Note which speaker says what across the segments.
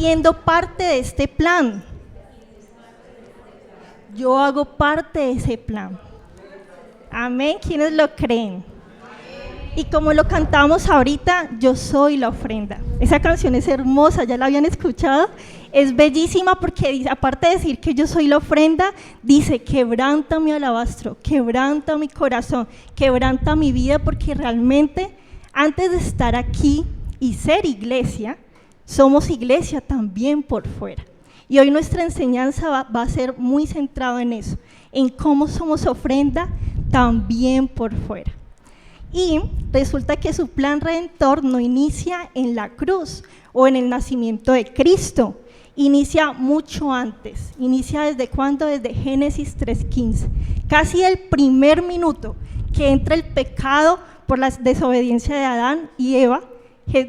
Speaker 1: siendo parte de este plan. Yo hago parte de ese plan. Amén. ¿Quiénes lo creen? Y como lo cantamos ahorita, yo soy la ofrenda. Esa canción es hermosa, ¿ya la habían escuchado? Es bellísima porque dice, aparte de decir que yo soy la ofrenda, dice, quebranta mi alabastro, quebranta mi corazón, quebranta mi vida, porque realmente antes de estar aquí y ser iglesia, somos iglesia también por fuera. Y hoy nuestra enseñanza va a ser muy centrado en eso, en cómo somos ofrenda también por fuera. Y resulta que su plan redentor no inicia en la cruz o en el nacimiento de Cristo, inicia mucho antes. ¿Inicia desde cuándo? Desde Génesis 3:15. Casi el primer minuto que entra el pecado por la desobediencia de Adán y Eva,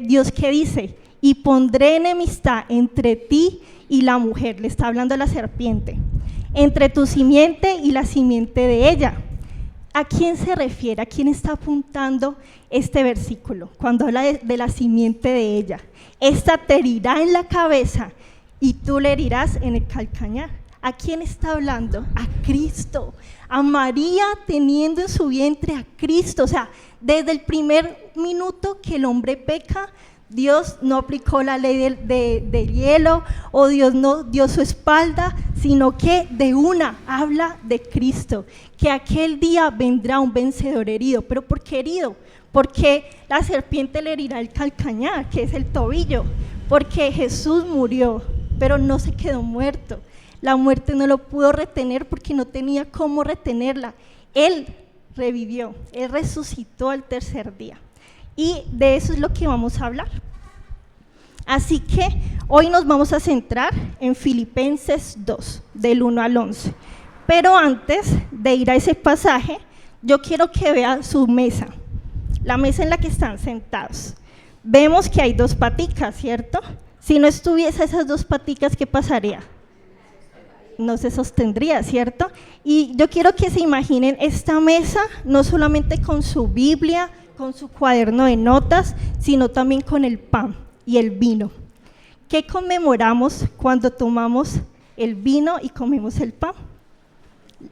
Speaker 1: Dios ¿qué dice? Y pondré enemistad entre ti y la mujer, le está hablando a la serpiente, entre tu simiente y la simiente de ella. ¿A quién se refiere? ¿A quién está apuntando este versículo? Cuando habla de la simiente de ella. Esta te herirá en la cabeza y tú le herirás en el calcañar. ¿A quién está hablando? A Cristo. A María teniendo en su vientre a Cristo. O sea, desde el primer minuto que el hombre peca, Dios no aplicó la ley del hielo, o Dios no dio su espalda, sino que de una habla de Cristo, que aquel día vendrá un vencedor herido. ¿Pero por qué herido? Porque la serpiente le herirá el calcañar, que es el tobillo, porque Jesús murió, pero no se quedó muerto. La muerte no lo pudo retener porque no tenía cómo retenerla. Él revivió, Él resucitó al tercer día. Y de eso es lo que vamos a hablar. Así que hoy nos vamos a centrar en Filipenses 2, del 1 al 11. Pero antes de ir a ese pasaje, yo quiero que vean su mesa, la mesa en la que están sentados. Vemos que hay dos paticas, ¿cierto? Si no estuviese esas dos paticas, ¿qué pasaría? No se sostendría, ¿cierto? Y yo quiero que se imaginen esta mesa, no solamente con su Biblia, con su cuaderno de notas, sino también con el pan y el vino. ¿Qué conmemoramos cuando tomamos el vino y comemos el pan?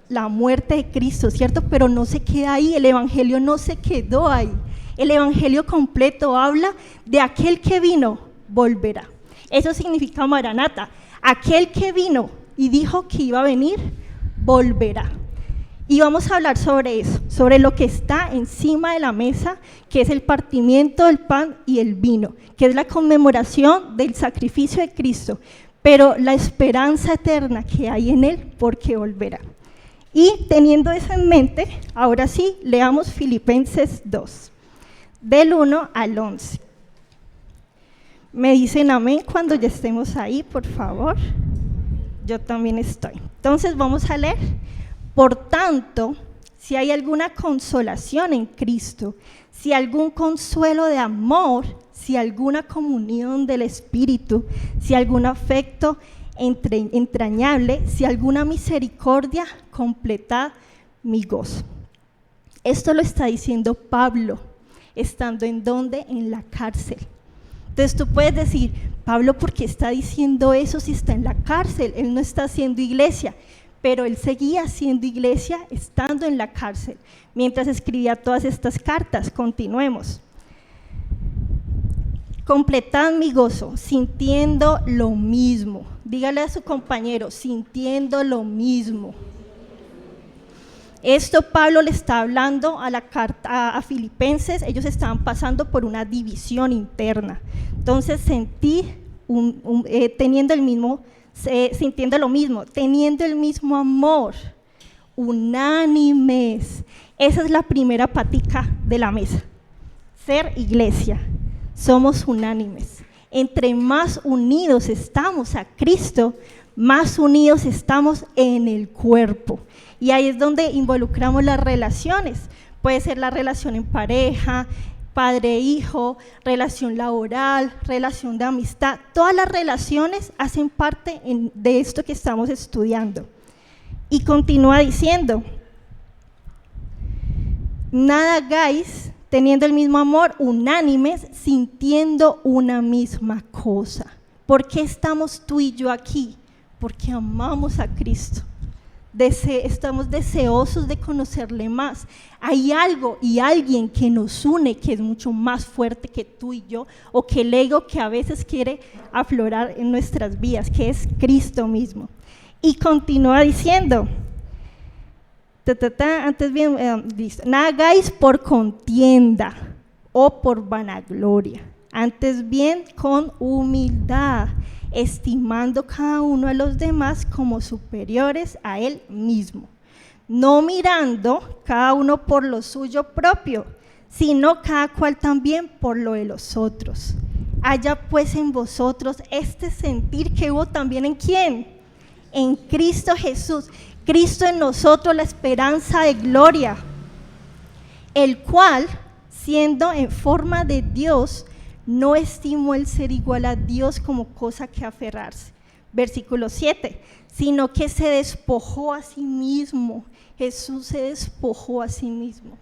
Speaker 1: La muerte de Cristo, ¿cierto? Pero no se queda ahí, el evangelio no se quedó ahí. El evangelio completo habla de aquel que vino, volverá. Eso significa Maranata, aquel que vino y dijo que iba a venir, volverá. Y vamos a hablar sobre eso, sobre lo que está encima de la mesa, que es el partimiento del pan y el vino, que es la conmemoración del sacrificio de Cristo, pero la esperanza eterna que hay en Él porque volverá. Y teniendo eso en mente, ahora sí, leamos Filipenses 2, del 1 al 11. Me dicen amén cuando ya estemos ahí, por favor. Yo también estoy. Entonces vamos a leer. Por tanto, si hay alguna consolación en Cristo, si algún consuelo de amor, si alguna comunión del Espíritu, si algún afecto entrañable, si alguna misericordia, completad mi gozo. Esto lo está diciendo Pablo, estando ¿en dónde? En la cárcel. Entonces tú puedes decir, Pablo, ¿por qué está diciendo eso si está en la cárcel? Él no está haciendo iglesia. Pero él seguía siendo iglesia estando en la cárcel, mientras escribía todas estas cartas. Continuemos. Completad mi gozo, sintiendo lo mismo. Dígale a su compañero, sintiendo lo mismo. Esto Pablo le está hablando a la carta a Filipenses. Ellos estaban pasando por una división interna. Entonces teniendo el mismo sintiendo lo mismo, teniendo el mismo amor, unánimes. Esa es la primera patica de la mesa. Ser iglesia, somos unánimes. Entre más unidos estamos a Cristo, más unidos estamos en el cuerpo. Y ahí es donde involucramos las relaciones. Puede ser la relación en pareja, padre-hijo, relación laboral, relación de amistad. Todas las relaciones hacen parte de esto que estamos estudiando. Y continúa diciendo, nada hagáis teniendo el mismo amor, unánimes, sintiendo una misma cosa. ¿Por qué estamos tú y yo aquí? Porque amamos a Cristo. Estamos deseosos de conocerle más. Hay algo y alguien que nos une, que es mucho más fuerte que tú y yo, o que el ego que a veces quiere aflorar en nuestras vidas, que es Cristo mismo. Y continúa diciendo, antes bien, listo, nada hagáis por contienda o por vanagloria, antes bien con humildad, estimando cada uno a los demás como superiores a él mismo, no mirando cada uno por lo suyo propio, sino cada cual también por lo de los otros. Haya pues en vosotros este sentir que hubo también ¿en quién? En Cristo Jesús. Cristo en nosotros, la esperanza de gloria, el cual, siendo en forma de Dios, no estimó el ser igual a Dios como cosa que aferrarse. Versículo 7, sino que se despojó a sí mismo. Jesús se despojó a sí mismo.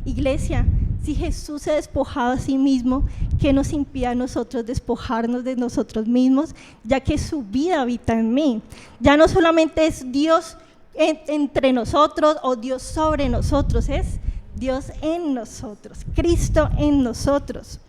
Speaker 1: Iglesia, si Jesús se despojaba a sí mismo, ¿qué nos impide a nosotros despojarnos de nosotros mismos? Ya que su vida habita en mí. Ya no solamente es Dios entre nosotros o Dios sobre nosotros, es Dios en nosotros, Cristo en nosotros.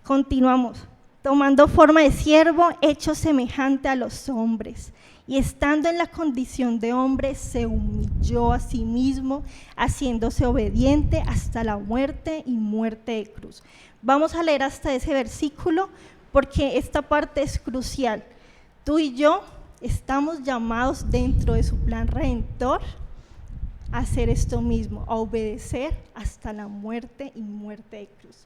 Speaker 1: Continuamos, tomando forma de siervo, hecho semejante a los hombres, y estando en la condición de hombre, se humilló a sí mismo, haciéndose obediente hasta la muerte y muerte de cruz. Vamos a leer hasta ese versículo, porque esta parte es crucial. Tú y yo estamos llamados dentro de su plan redentor a hacer esto mismo, a obedecer hasta la muerte y muerte de cruz.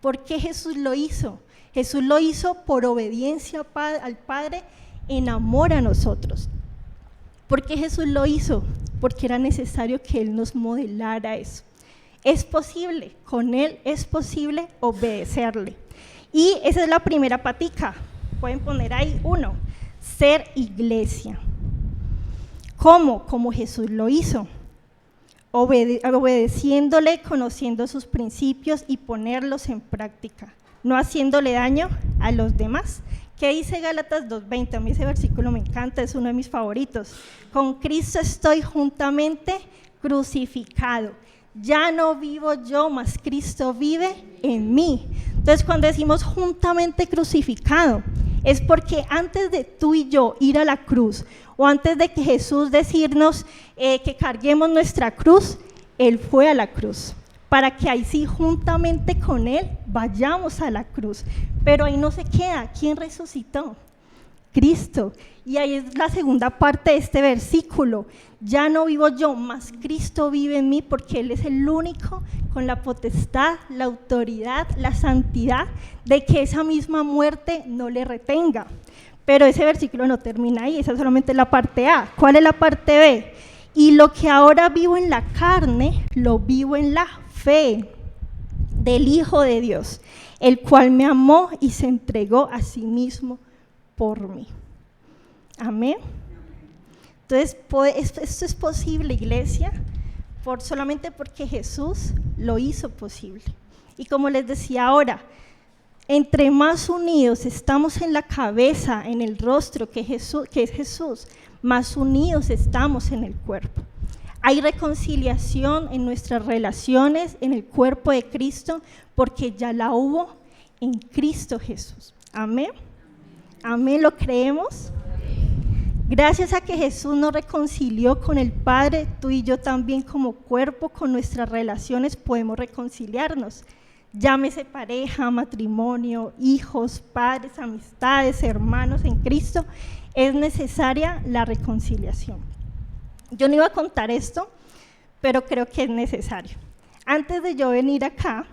Speaker 1: ¿Por qué Jesús lo hizo? Jesús lo hizo por obediencia al Padre en amor a nosotros. ¿Por qué Jesús lo hizo? Porque era necesario que Él nos modelara eso. Es posible, con Él es posible obedecerle. Y esa es la primera patica. Pueden poner ahí 1. Ser iglesia. ¿Cómo? Como Jesús lo hizo, obedeciéndole, conociendo sus principios y ponerlos en práctica, no haciéndole daño a los demás. ¿Qué dice Gálatas 2:20? A mí ese versículo me encanta, es uno de mis favoritos. Con Cristo estoy juntamente crucificado. Ya no vivo yo, mas Cristo vive en mí. Entonces, cuando decimos juntamente crucificado, es porque antes de tú y yo ir a la cruz, o antes de que Jesús decirnos que carguemos nuestra cruz, Él fue a la cruz, para que ahí sí juntamente con Él vayamos a la cruz. Pero ahí no se queda. ¿Quién resucitó? Cristo. Y ahí es la segunda parte de este versículo. Ya no vivo yo, mas Cristo vive en mí, porque Él es el único con la potestad, la autoridad, la santidad de que esa misma muerte no le retenga. Pero ese versículo no termina ahí, esa es solamente la parte A. ¿Cuál es la parte B? Y lo que ahora vivo en la carne, lo vivo en la fe del Hijo de Dios, el cual me amó y se entregó a sí mismo por mí. Amén. Entonces, esto es posible, iglesia, solamente porque Jesús lo hizo posible. Y como les decía ahora, entre más unidos estamos en la cabeza, en el rostro que es Jesús, más unidos estamos en el cuerpo. Hay reconciliación en nuestras relaciones, en el cuerpo de Cristo, porque ya la hubo en Cristo Jesús. Amén. Amén, ¿lo creemos? Gracias a que Jesús nos reconcilió con el Padre, tú y yo también como cuerpo, con nuestras relaciones podemos reconciliarnos. Llámese pareja, matrimonio, hijos, padres, amistades, hermanos en Cristo, es necesaria la reconciliación. Yo no iba a contar esto, pero creo que es necesario. Antes de yo venir acá,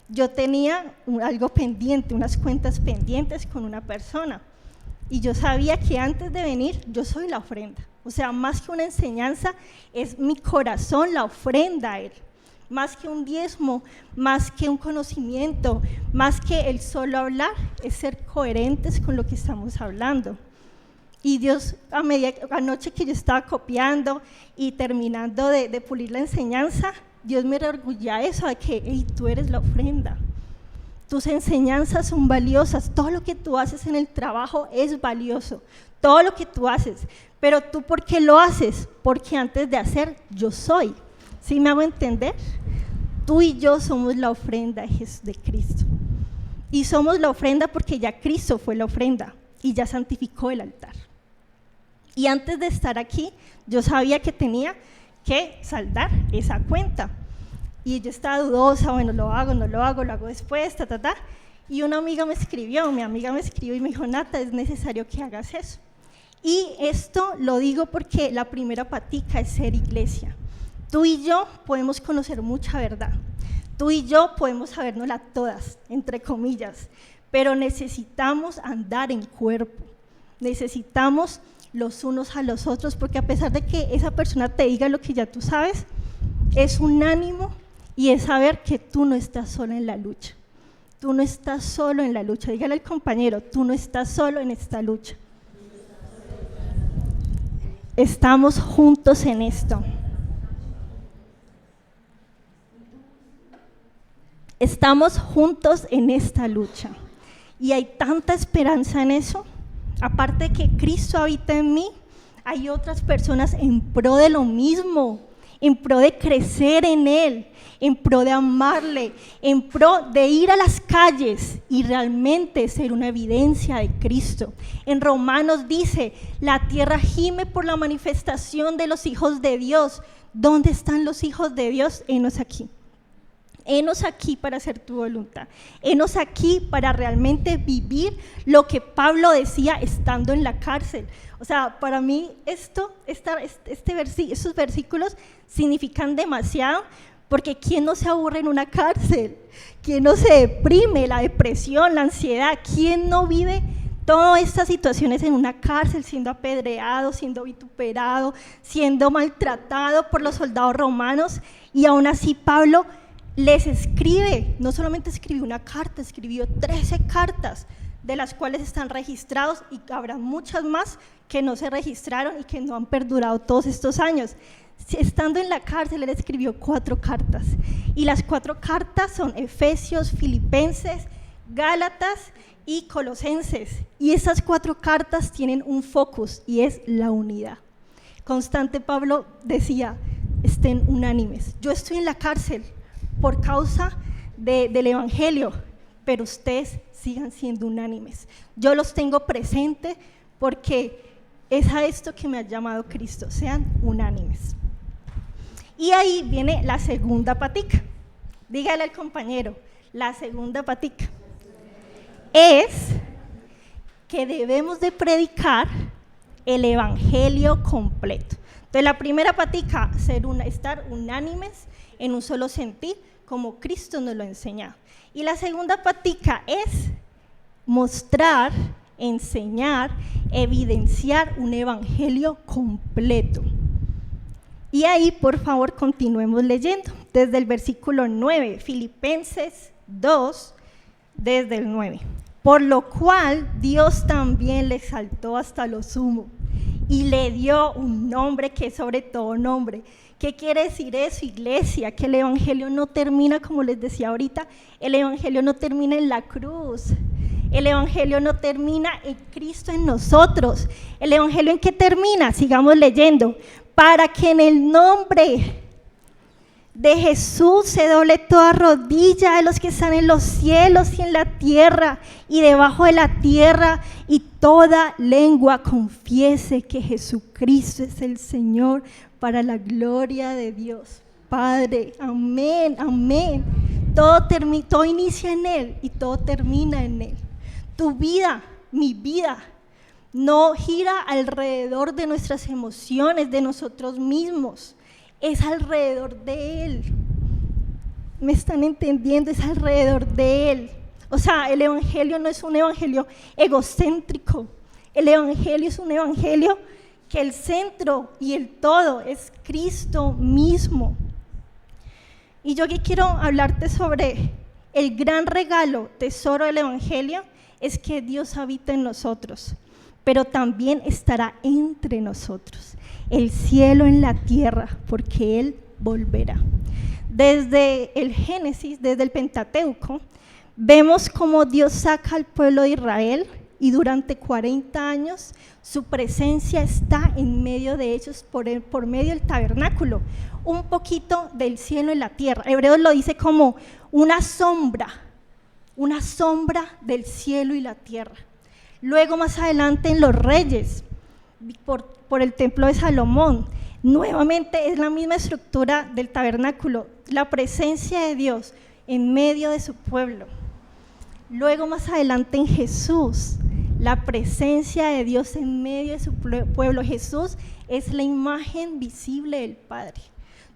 Speaker 1: yo tenía algo pendiente, unas cuentas pendientes con una persona. Y yo sabía que antes de venir, yo soy la ofrenda. O sea, más que una enseñanza, es mi corazón la ofrenda a Él. Más que un diezmo, más que un conocimiento, más que el solo hablar, es ser coherentes con lo que estamos hablando. Y Dios, anoche que yo estaba copiando y terminando de pulir la enseñanza, Dios me reorgullece eso, de que hey, tú eres la ofrenda. tus enseñanzas son valiosas, todo lo que tú haces en el trabajo es valioso, todo lo que tú haces, pero tú ¿por qué lo haces? Porque antes de hacer, yo soy. ¿Sí me hago entender? Tú y yo somos la ofrenda de Cristo. Y somos la ofrenda porque ya Cristo fue la ofrenda y ya santificó el altar. Y antes de estar aquí, yo sabía que tenía que saldar esa cuenta. Y yo estaba dudosa, bueno, lo hago, no lo hago después, Y una amiga me escribió, mi amiga me escribió y me dijo, Nata, es necesario que hagas eso. Y esto lo digo porque la primera patica es ser iglesia. Tú y yo podemos conocer mucha verdad. Tú y yo podemos sabérnosla todas, entre comillas, pero necesitamos andar en cuerpo. Necesitamos los unos a los otros, porque a pesar de que esa persona te diga lo que ya tú sabes, es un ánimo y es saber que tú no estás solo en la lucha. Tú no estás solo en la lucha. Dígale al compañero, tú no estás solo en esta lucha. Estamos juntos en esto. Estamos juntos en esta lucha. Y hay tanta esperanza en eso. Aparte de que Cristo habita en mí, hay otras personas en pro de lo mismo, en pro de crecer en Él, en pro de amarle, en pro de ir a las calles y realmente ser una evidencia de Cristo. En Romanos dice, la tierra gime por la manifestación de los hijos de Dios. ¿Dónde están los hijos de Dios? Henos aquí. Henos aquí para hacer tu voluntad. Henos aquí para realmente vivir lo que Pablo decía estando en la cárcel. O sea, para mí estos versículos significan demasiado, porque ¿quién no se aburre en una cárcel? ¿Quién no se deprime? La depresión, la ansiedad. ¿Quién no vive todas estas situaciones en una cárcel, siendo apedreado, siendo vituperado, siendo maltratado por los soldados romanos? Y aún así Pablo les escribe, no solamente escribió una carta, escribió 13 cartas, de las cuales están registrados, y habrá muchas más que no se registraron y que no han perdurado todos estos años. Estando en la cárcel, él escribió 4 cartas, y las 4 cartas son Efesios, Filipenses, Gálatas y Colosenses, y esas 4 cartas tienen un focus, y es la unidad. Constante Pablo decía, estén unánimes. Yo estoy en la cárcel por causa del evangelio, pero ustedes sigan siendo unánimes. Yo los tengo presente porque es a esto que me ha llamado Cristo, sean unánimes. Y ahí viene la segunda patica. Dígale al compañero, la segunda patica es que debemos de predicar el evangelio completo. Entonces la primera patica, estar unánimes en un solo sentir, como Cristo nos lo enseña. Y la segunda patica es mostrar, enseñar, evidenciar un evangelio completo. Y ahí, por favor, continuemos leyendo, desde el versículo 9, Filipenses 2, desde el 9. Por lo cual, Dios también le exaltó hasta lo sumo, y le dio un nombre que es sobre todo nombre. ¿Qué quiere decir eso, iglesia? Que el evangelio no termina, como les decía ahorita, el evangelio no termina en la cruz. El evangelio no termina en Cristo en nosotros. ¿El evangelio en qué termina? Sigamos leyendo. Para que en el nombre de Jesús se doble toda rodilla de los que están en los cielos y en la tierra y debajo de la tierra, y toda lengua confiese que Jesucristo es el Señor, para la gloria de Dios Padre. Amén, amén. Todo inicia en Él y todo termina en Él. Tu vida, mi vida, no gira alrededor de nuestras emociones, de nosotros mismos, es alrededor de Él. ¿Me están entendiendo? Es alrededor de Él. O sea, el evangelio no es un evangelio egocéntrico, el evangelio es un evangelio que el centro y el todo es Cristo mismo. Y yo que quiero hablarte sobre el gran regalo, tesoro del evangelio, es que Dios habita en nosotros, pero también estará entre nosotros, el cielo en la tierra, porque Él volverá. Desde el Génesis, desde el Pentateuco, Vemos cómo Dios saca al pueblo de Israel y durante 40 años su presencia está en medio de ellos por medio del tabernáculo, un poquito del cielo y la tierra. Hebreos lo dice como una sombra del cielo y la tierra. Luego más adelante en los Reyes, por el templo de Salomón, nuevamente es la misma estructura del tabernáculo, la presencia de Dios en medio de su pueblo. Luego más adelante en Jesús, la presencia de Dios en medio de su pueblo. Jesús es la imagen visible del Padre.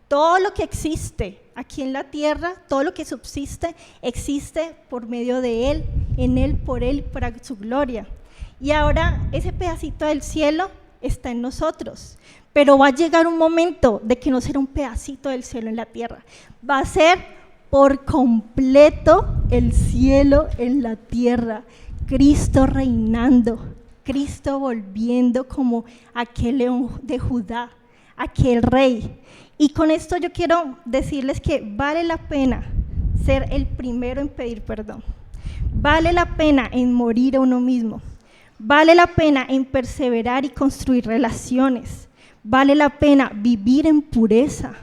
Speaker 1: Todo lo que existe aquí en la tierra, todo lo que subsiste, existe por medio de Él, en Él, por Él, para su gloria. Y ahora ese pedacito del cielo está en nosotros, pero va a llegar un momento de que no será un pedacito del cielo en la tierra, va a ser por completo el cielo en la tierra, Cristo reinando, Cristo volviendo como aquel león de Judá, aquel rey. Y con esto yo quiero decirles que vale la pena ser el primero en pedir perdón, vale la pena en morir a uno mismo, vale la pena en perseverar y construir relaciones, vale la pena vivir en pureza,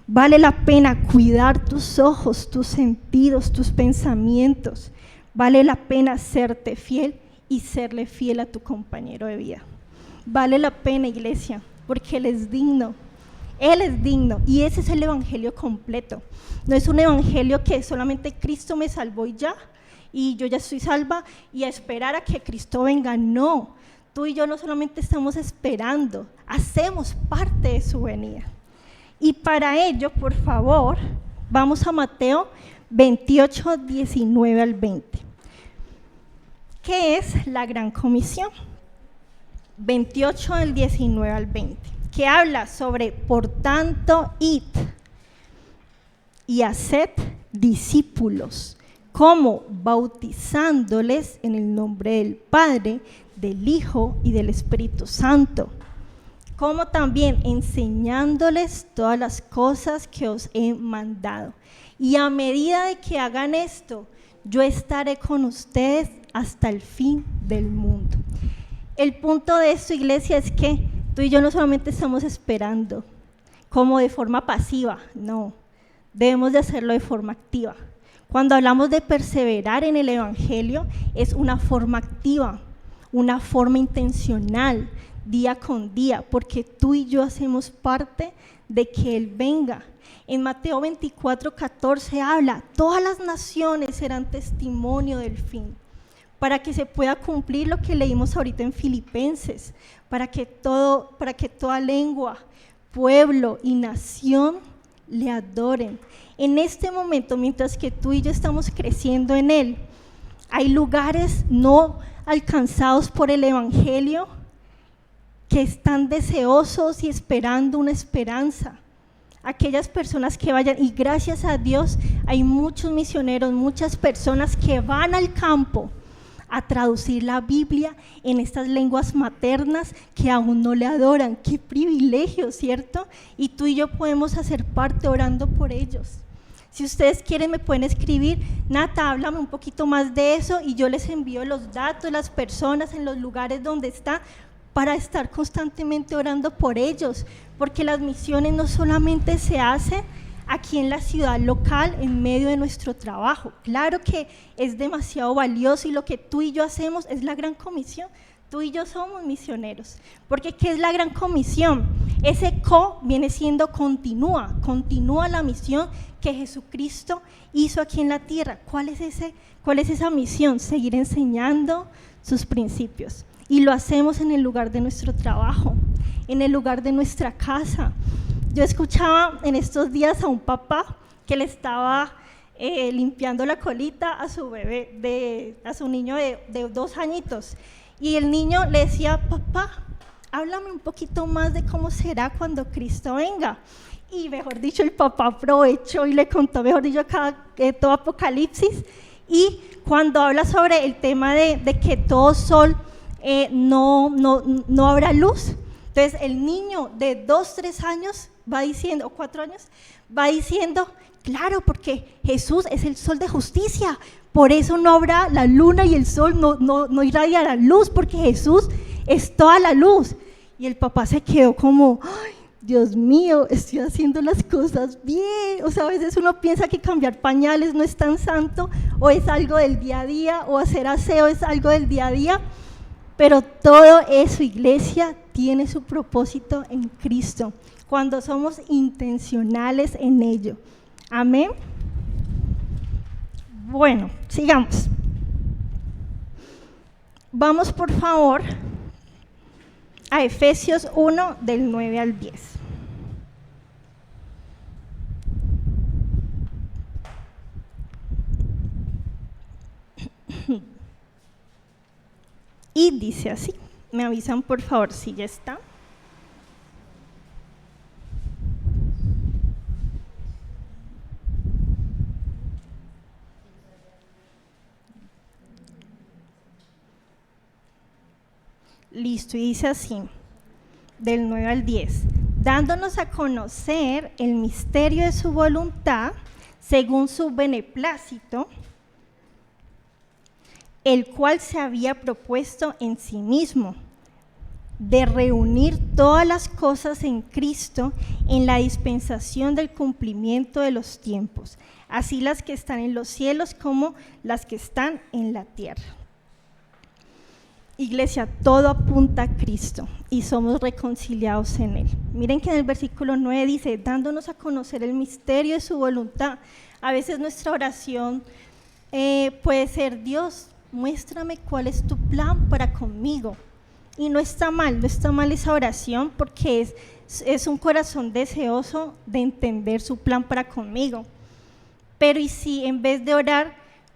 Speaker 1: vale la pena cuidar tus ojos, tus sentidos, tus pensamientos, vale la pena serte fiel y serle fiel a tu compañero de vida. Vale la pena, iglesia, porque Él es digno y ese es el evangelio completo. No es un evangelio que solamente Cristo me salvó y ya, y yo ya estoy salva y a esperar a que Cristo venga. No, tú y yo no solamente estamos esperando, hacemos parte de su venida. Y para ello, por favor, vamos a Mateo 28, 19 al 20. ¿Qué es la Gran Comisión? 28 del 19 al 20, que habla sobre, por tanto, id y haced discípulos, como bautizándoles en el nombre del Padre, del Hijo y del Espíritu Santo, como también enseñándoles todas las cosas que os he mandado. Y a medida de que hagan esto, yo estaré con ustedes hasta el fin del mundo. El punto de esto, iglesia, es que tú y yo no solamente estamos esperando como de forma pasiva, no, debemos de hacerlo de forma activa. Cuando hablamos de perseverar en el evangelio, es una forma activa, una forma intencional, día con día, porque tú y yo hacemos parte de que Él venga. En Mateo 24, 14 habla, todas las naciones serán testimonio del fin, para que se pueda cumplir lo que leímos ahorita en Filipenses, para que toda lengua, pueblo y nación le adoren. En este momento, mientras que tú y yo estamos creciendo en Él, hay lugares no alcanzados por el evangelio que están deseosos y esperando una esperanza. Aquellas personas que vayan, y gracias a Dios hay muchos misioneros, muchas personas que van al campo a traducir la Biblia en estas lenguas maternas que aún no le adoran. ¡Qué privilegio!, ¿cierto? Y tú y yo podemos hacer parte orando por ellos. Si ustedes quieren me pueden escribir, Nata, háblame un poquito más de eso y yo les envío los datos, las personas en los lugares donde está, para estar constantemente orando por ellos, porque las misiones no solamente se hacen aquí en la ciudad local, en medio de nuestro trabajo. Claro que es demasiado valioso y lo que tú y yo hacemos es la Gran Comisión. Tú y yo somos misioneros, porque ¿qué es la Gran Comisión? Ese viene siendo continúa la misión que Jesucristo hizo aquí en la tierra. ¿Cuál es esa misión? Seguir enseñando sus principios. Y lo hacemos en el lugar de nuestro trabajo, en el lugar de nuestra casa. Yo escuchaba en estos días a un papá que le estaba limpiando la colita a su bebé, a su niño de 2 añitos. Y el niño le decía, papá, háblame un poquito más de cómo será cuando Cristo venga. Y mejor dicho, el papá aprovechó y le contó, mejor dicho, todo Apocalipsis. Y cuando habla sobre el tema de que todo sol no habrá luz, entonces el niño de 2, 3 años va diciendo, o 4 años, Va diciendo, claro, porque Jesús es el sol de justicia, por eso no habrá la luna y el sol, no irradia la luz, porque Jesús es toda la luz. Y el papá se quedó como, ¡ay, Dios mío, estoy haciendo las cosas bien! O sea, a veces uno piensa que cambiar pañales no es tan santo, o es algo del día a día, o hacer aseo es algo del día a día, pero todo eso, iglesia, tiene su propósito en Cristo, cuando somos intencionales en ello. Amén. Bueno, sigamos. Vamos, por favor, a Efesios 1, del 9 al 10. Y dice así, me avisan por favor si ya está. Listo, y dice así, del 9 al 10, dándonos a conocer el misterio de su voluntad, según su beneplácito, el cual se había propuesto en sí mismo, de reunir todas las cosas en Cristo en la dispensación del cumplimiento de los tiempos, así las que están en los cielos como las que están en la tierra. Iglesia, todo apunta a Cristo y somos reconciliados en Él. Miren que en el versículo 9 dice, dándonos a conocer el misterio de su voluntad. A veces nuestra oración puede ser, Dios, muéstrame cuál es tu plan para conmigo. Y no está mal esa oración, porque es un corazón deseoso de entender su plan para conmigo. Pero ¿y si en vez de orar,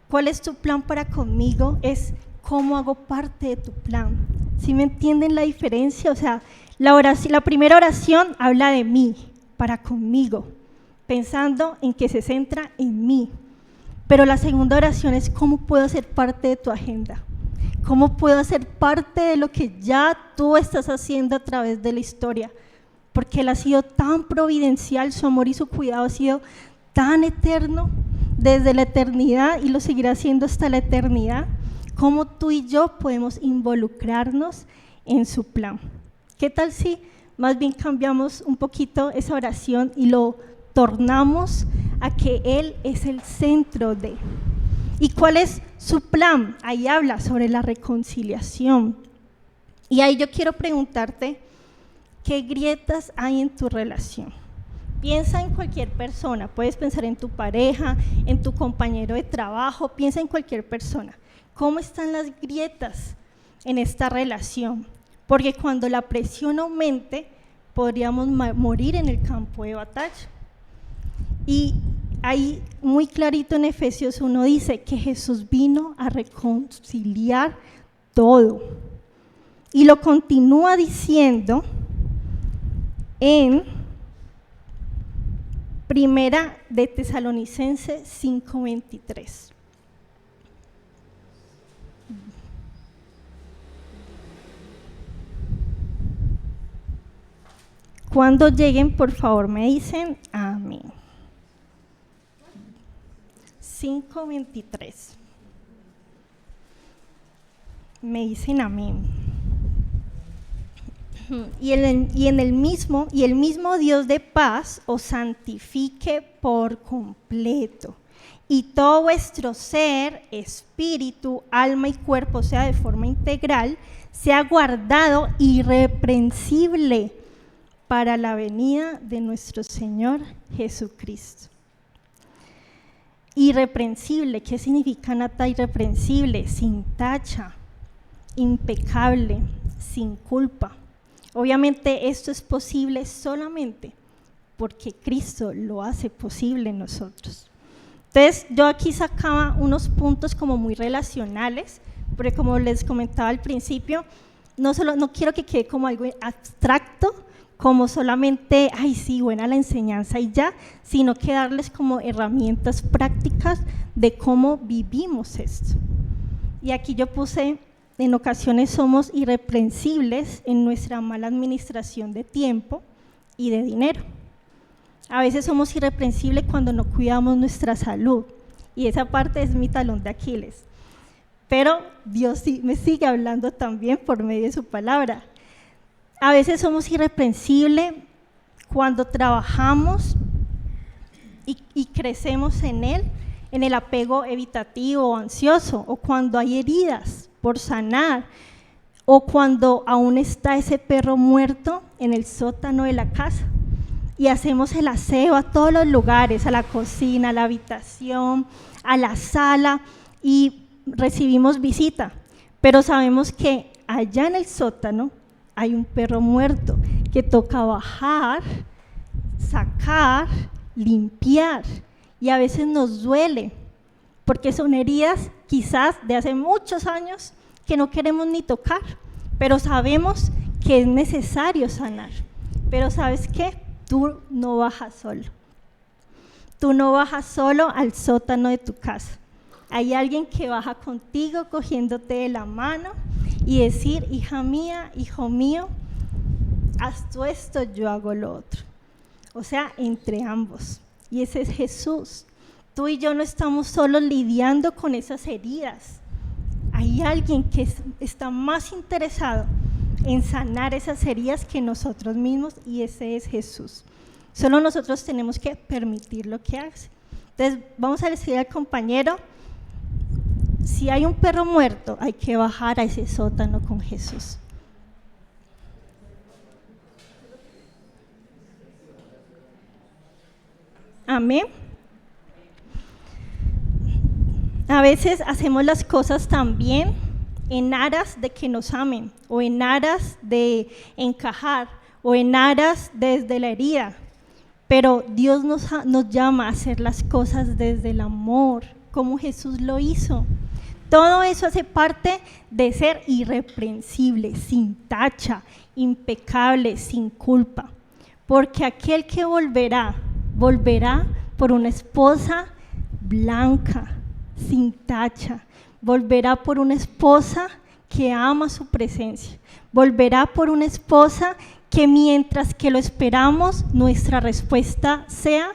Speaker 1: cuál es tu plan para conmigo? Es ¿cómo hago parte de tu plan? ¿Sí me entienden la diferencia? O sea, la primera oración habla de mí, para conmigo, pensando en que se centra en mí. Pero la segunda oración es ¿cómo puedo ser parte de tu agenda? ¿Cómo puedo ser parte de lo que ya tú estás haciendo a través de la historia? Porque Él ha sido tan providencial, su amor y su cuidado ha sido tan eterno desde la eternidad y lo seguirá haciendo hasta la eternidad. ¿Cómo tú y yo podemos involucrarnos en su plan? ¿Qué tal si más bien cambiamos un poquito esa oración y lo tornamos a que Él es el centro de? ¿Y cuál es su plan? Ahí habla sobre la reconciliación. Y ahí yo quiero preguntarte, ¿qué grietas hay en tu relación? Piensa en cualquier persona, puedes pensar en tu pareja, en tu compañero de trabajo, piensa en cualquier persona. ¿Cómo están las grietas en esta relación? Porque cuando la presión aumente, podríamos morir en el campo de batalla. Y ahí muy clarito en Efesios 1 dice que Jesús vino a reconciliar todo. Y lo continúa diciendo en Primera de Tesalonicenses 5:23. Cuando lleguen, por favor, me dicen amén. 5:23. Me dicen amén. Y el mismo Dios de paz os santifique por completo, y todo vuestro ser, espíritu, alma y cuerpo, o sea, de forma integral, sea guardado irreprensible para la venida de nuestro Señor Jesucristo. Irreprensible, ¿qué significa, Nata, irreprensible? Sin tacha, impecable, sin culpa. Obviamente esto es posible solamente porque Cristo lo hace posible en nosotros. Entonces yo aquí sacaba unos puntos como muy relacionales, porque como les comentaba al principio, no quiero que quede como algo abstracto, como solamente, ay sí, buena la enseñanza y ya, sino que darles como herramientas prácticas de cómo vivimos esto. Y aquí yo puse, en ocasiones somos irreprensibles en nuestra mala administración de tiempo y de dinero. A veces somos irreprensibles cuando no cuidamos nuestra salud. Y esa parte es mi talón de Aquiles. Pero Dios sí me sigue hablando también por medio de su palabra. A veces somos irreprensibles cuando trabajamos y crecemos en él, en el apego evitativo o ansioso, o cuando hay heridas por sanar, o cuando aún está ese perro muerto en el sótano de la casa y hacemos el aseo a todos los lugares, a la cocina, a la habitación, a la sala, y recibimos visita, pero sabemos que allá en el sótano hay un perro muerto que toca bajar, sacar, limpiar, y a veces nos duele porque son heridas quizás de hace muchos años que no queremos ni tocar, pero sabemos que es necesario sanar. Pero ¿sabes qué? Tú no bajas solo. Tú no bajas solo al sótano de tu casa. Hay alguien que baja contigo cogiéndote de la mano y decir, hija mía, hijo mío, haz tú esto, yo hago lo otro. O sea, entre ambos. Y ese es Jesús. Tú y yo no estamos solo lidiando con esas heridas. Hay alguien que está más interesado en sanar esas heridas que nosotros mismos, y ese es Jesús. Solo nosotros tenemos que permitir lo que hace. Entonces, vamos a decir al compañero, si hay un perro muerto, hay que bajar a ese sótano con Jesús. Amén. A veces hacemos las cosas también en aras de que nos amen, o en aras de encajar, o en aras desde la herida. Pero Dios nos llama a hacer las cosas desde el amor, como Jesús lo hizo. Todo eso hace parte de ser irreprensible, sin tacha, impecable, sin culpa. Porque aquel que volverá por una esposa blanca, sin tacha. Volverá por una esposa que ama su presencia. Volverá por una esposa que mientras que lo esperamos, nuestra respuesta sea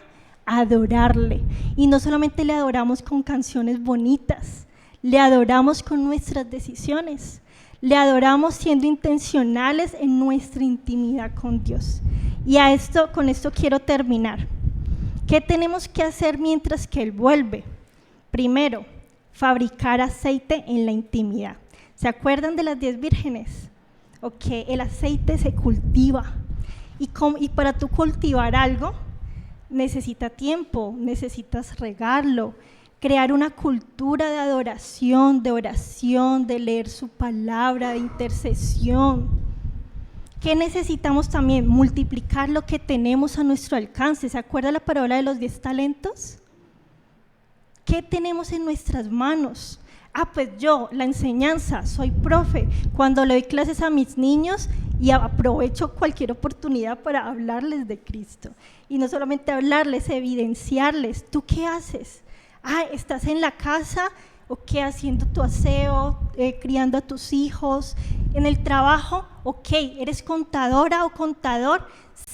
Speaker 1: adorarle. Y no solamente le adoramos con canciones bonitas, le adoramos con nuestras decisiones, le adoramos siendo intencionales en nuestra intimidad con Dios. Y con esto quiero terminar. ¿Qué tenemos que hacer mientras que Él vuelve? Primero, fabricar aceite en la intimidad. ¿Se acuerdan de las 10 vírgenes? Ok, el aceite se cultiva. Y para tú cultivar algo, necesita tiempo, necesitas regarlo, crear una cultura de adoración, de oración, de leer su palabra, de intercesión. ¿Qué necesitamos también? Multiplicar lo que tenemos a nuestro alcance. ¿Se acuerda la parábola de los 10 talentos? ¿Qué tenemos en nuestras manos? Pues yo, la enseñanza, soy profe. Cuando le doy clases a mis niños y aprovecho cualquier oportunidad para hablarles de Cristo. Y no solamente hablarles, evidenciarles. ¿Tú qué haces? ¿Estás en la casa? ¿Ok? Haciendo tu aseo, criando a tus hijos. En el trabajo, ok, eres contadora o contador,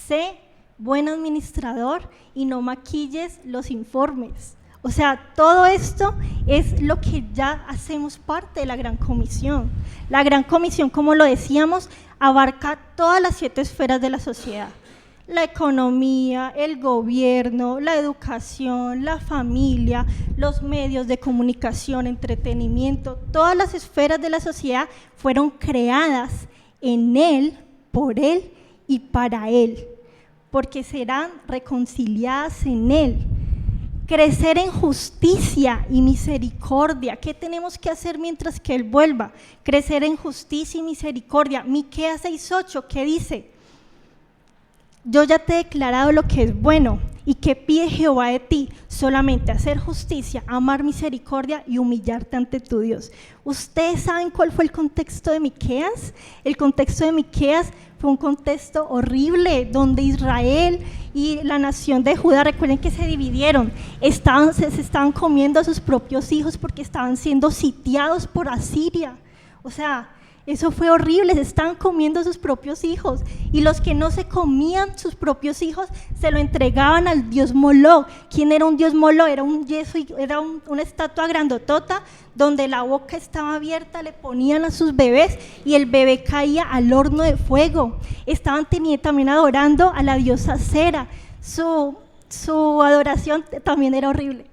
Speaker 1: sé buen administrador y no maquilles los informes. O sea, todo esto es lo que ya hacemos parte de la Gran Comisión. La Gran Comisión, como lo decíamos, abarca todas las 7 esferas de la sociedad. La economía, el gobierno, la educación, la familia, los medios de comunicación, entretenimiento, todas las esferas de la sociedad fueron creadas en Él, por Él y para Él, porque serán reconciliadas en Él. Crecer en justicia y misericordia. ¿Qué tenemos que hacer mientras que Él vuelva? Crecer en justicia y misericordia. Miqueas 6:8, ¿qué dice? Yo ya te he declarado lo que es bueno y que pide Jehová de ti, solamente hacer justicia, amar misericordia y humillarte ante tu Dios. ¿Ustedes saben cuál fue el contexto de Miqueas? El contexto de Miqueas fue un contexto horrible, donde Israel y la nación de Judá, recuerden que se dividieron, se estaban comiendo a sus propios hijos porque estaban siendo sitiados por Asiria. O sea, Eso fue horrible, se estaban comiendo sus propios hijos, y los que no se comían sus propios hijos se lo entregaban al dios Moloch. ¿Quién era un dios Moloch? Era un yeso, era una estatua grandotota donde la boca estaba abierta, le ponían a sus bebés y el bebé caía al horno de fuego. Estaban también adorando a la diosa Cera. Su adoración también era horrible.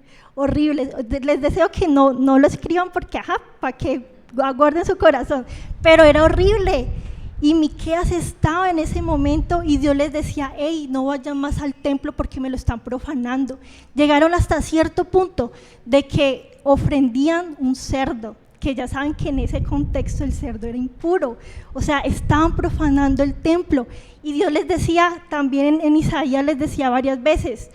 Speaker 1: Les deseo que no lo escriban porque, para que guarden su corazón, pero era horrible. Y Miqueas estaba en ese momento y Dios les decía: hey, no vayan más al templo porque me lo están profanando. Llegaron hasta cierto punto de que ofrendían un cerdo, que ya saben que en ese contexto el cerdo era impuro, o sea, estaban profanando el templo. Y Dios les decía, también en Isaías les decía varias veces: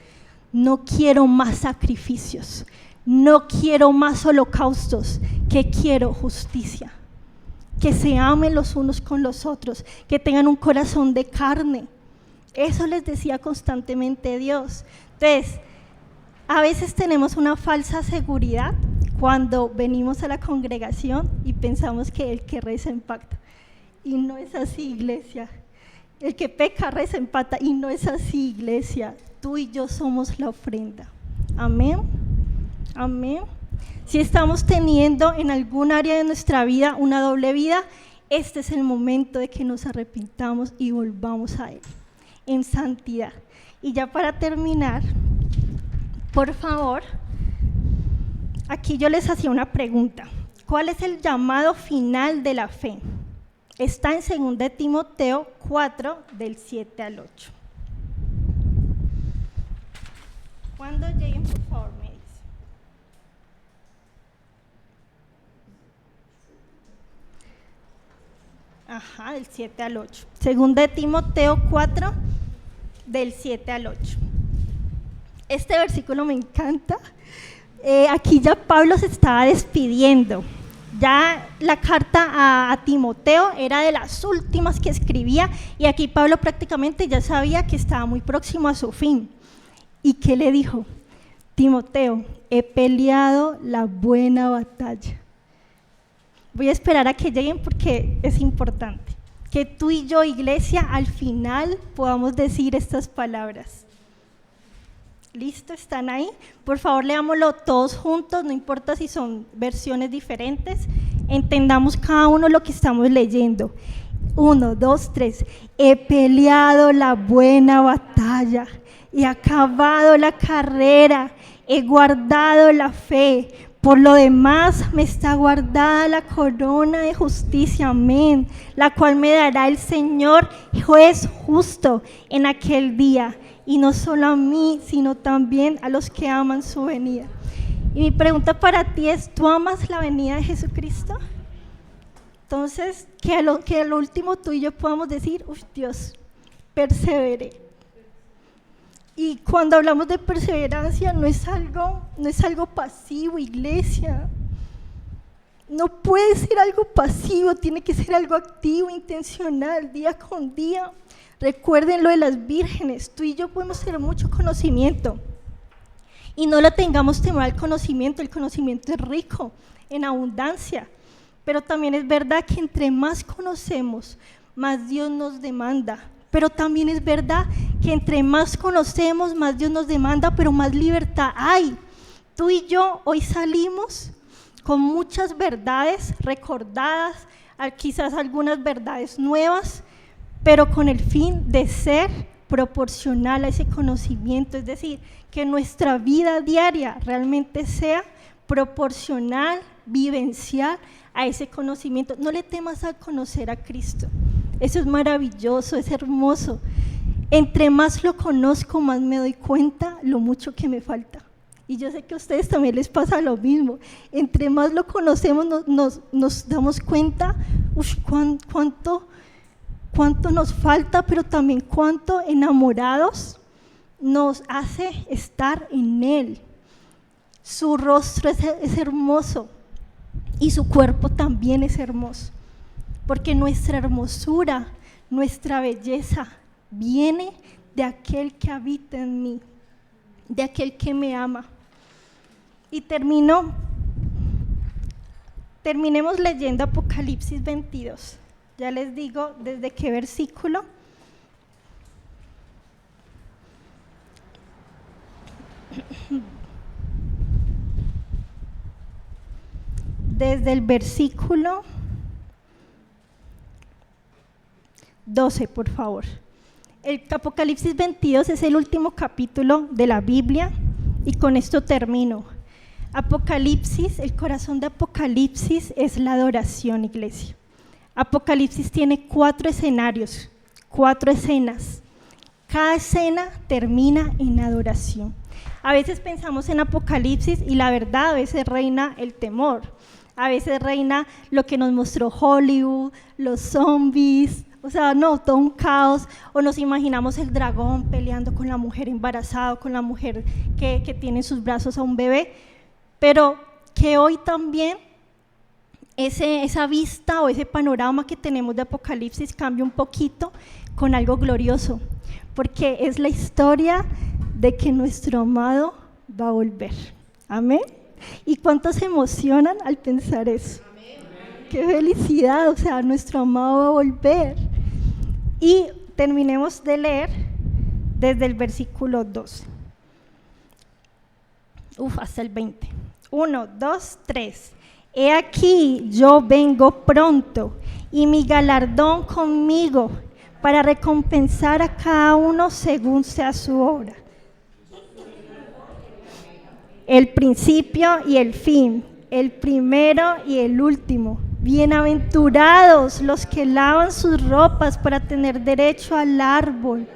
Speaker 1: no quiero más sacrificios, no quiero más holocaustos, que quiero justicia, que se amen los unos con los otros, que tengan un corazón de carne. Eso les decía constantemente Dios. Entonces, a veces tenemos una falsa seguridad cuando venimos a la congregación y pensamos que el que reza empata, y no es así, iglesia. El que peca reza empata, y no es así, iglesia. Tú y yo somos la ofrenda. Amén. Amén. Si estamos teniendo en algún área de nuestra vida una doble vida, este es el momento de que nos arrepintamos y volvamos a Él en santidad. Y ya para terminar, por favor, aquí yo les hacía una pregunta: ¿cuál es el llamado final de la fe? Está en 2 Timoteo 4, del 7 al 8. Cuando lleguen, por favor, me dicen. Del 7 al 8. 2 Timoteo 4, del 7 al 8. Este versículo me encanta. Aquí ya Pablo se estaba despidiendo. Ya la carta a Timoteo era de las últimas que escribía, y aquí Pablo prácticamente ya sabía que estaba muy próximo a su fin. ¿Y qué le dijo? Timoteo, he peleado la buena batalla. Voy a esperar a que lleguen porque es importante que tú y yo, iglesia, al final podamos decir estas palabras. ¿Listo? ¿Están ahí? Por favor, leámoslo todos juntos, no importa si son versiones diferentes, entendamos cada uno lo que estamos leyendo. 1, 2, 3. He peleado la buena batalla, he acabado la carrera, he guardado la fe. Por lo demás me está guardada la corona de justicia, amén, la cual me dará el Señor, juez justo, en aquel día. Y no solo a mí, sino también a los que aman su venida. Y mi pregunta para ti es: ¿tú amas la venida de Jesucristo? Entonces, que a lo último tú y yo podamos decir: uff, Dios, perseveré. Y cuando hablamos de perseverancia, no es algo pasivo, iglesia. No puede ser algo pasivo, tiene que ser algo activo, intencional, día con día. Recuerden lo de las vírgenes, tú y yo podemos tener mucho conocimiento y no lo tengamos temor al conocimiento. El conocimiento es rico, en abundancia, pero también es verdad que entre más conocemos, más Dios nos demanda. Pero también es verdad que entre más conocemos, más Dios nos demanda, pero más libertad hay. Tú y yo hoy salimos con muchas verdades recordadas, quizás algunas verdades nuevas, pero con el fin de ser proporcional a ese conocimiento, es decir, que nuestra vida diaria realmente sea proporcional, vivencial a ese conocimiento. No le temas a conocer a Cristo, eso es maravilloso, es hermoso. Entre más lo conozco, más me doy cuenta lo mucho que me falta. Y yo sé que a ustedes también les pasa lo mismo. Entre más lo conocemos, nos damos cuenta, cuánto nos falta, pero también cuánto enamorados nos hace estar en Él. Su rostro es hermoso y su cuerpo también es hermoso, porque nuestra hermosura, nuestra belleza viene de aquel que habita en mí, de aquel que me ama. Y termino Terminemos leyendo Apocalipsis 22. Ya les digo desde qué versículo. Desde el versículo 12, por favor. El Apocalipsis 22 es el último capítulo de la Biblia y con esto termino. Apocalipsis, el corazón de Apocalipsis es la adoración, iglesia. Apocalipsis tiene 4 escenarios, 4 escenas. Cada escena termina en adoración. A veces pensamos en Apocalipsis y la verdad a veces reina el temor. A veces reina lo que nos mostró Hollywood, los zombies, o sea, no, todo un caos. O nos imaginamos el dragón peleando con la mujer embarazada, con la mujer que tiene en sus brazos a un bebé. Pero que hoy también esa vista o ese panorama que tenemos de Apocalipsis cambie un poquito con algo glorioso, porque es la historia de que nuestro amado va a volver. Amén. ¿Y cuántos se emocionan al pensar eso? Amén. ¡Qué felicidad! O sea, nuestro amado va a volver. Y terminemos de leer desde el versículo 2. Hasta el 20. 1, 2, 3. He aquí, yo vengo pronto, y mi galardón conmigo, para recompensar a cada uno según sea su obra. El principio y el fin, el primero y el último. Bienaventurados los que lavan sus ropas para tener derecho al árbol.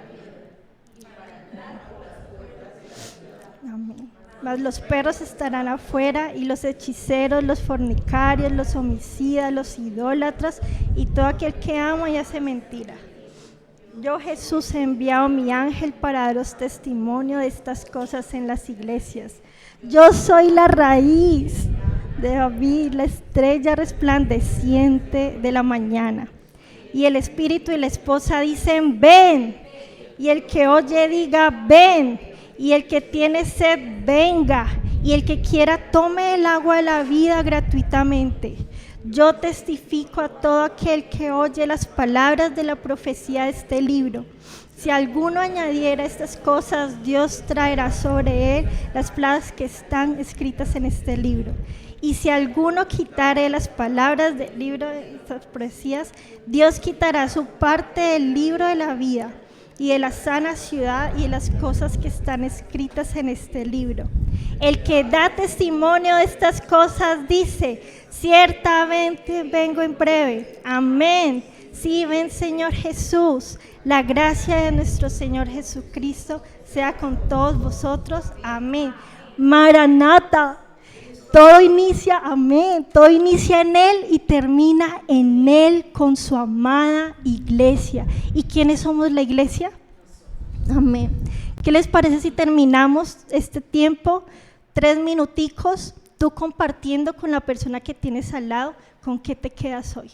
Speaker 1: Amén. Mas los perros estarán afuera, y los hechiceros, los fornicarios, los homicidas, los idólatras y todo aquel que ama y hace mentira. Yo, Jesús, he enviado mi ángel para daros testimonio de estas cosas en las iglesias. Yo soy la raíz de David, la estrella resplandeciente de la mañana. Y el espíritu y la esposa dicen, ven. Y el que oye diga, ven. Y el que tiene sed, venga. Y el que quiera, tome el agua de la vida gratuitamente. Yo testifico a todo aquel que oye las palabras de la profecía de este libro. Si alguno añadiera estas cosas, Dios traerá sobre él las plagas que están escritas en este libro. Y si alguno quitare las palabras del libro de estas profecías, Dios quitará su parte del libro de la vida y de la sana ciudad y de las cosas que están escritas en este libro. El que da testimonio de estas cosas dice, ciertamente vengo en breve. Amén. Sí, ven, Señor Jesús. La gracia de nuestro Señor Jesucristo sea con todos vosotros. Amén. Maranata. Todo inicia, amén, todo inicia en Él y termina en Él con su amada iglesia. ¿Y quiénes somos la iglesia? Amén. ¿Qué les parece si terminamos este tiempo, 3 minuticos, tú compartiendo con la persona que tienes al lado, con qué te quedas hoy?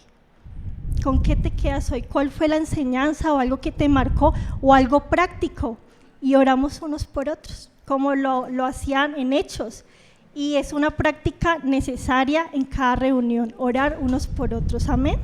Speaker 1: ¿Con qué te quedas hoy? ¿Cuál fue la enseñanza o algo que te marcó o algo práctico? Y oramos unos por otros, como lo hacían en Hechos. Y es una práctica necesaria en cada reunión, orar unos por otros. Amén.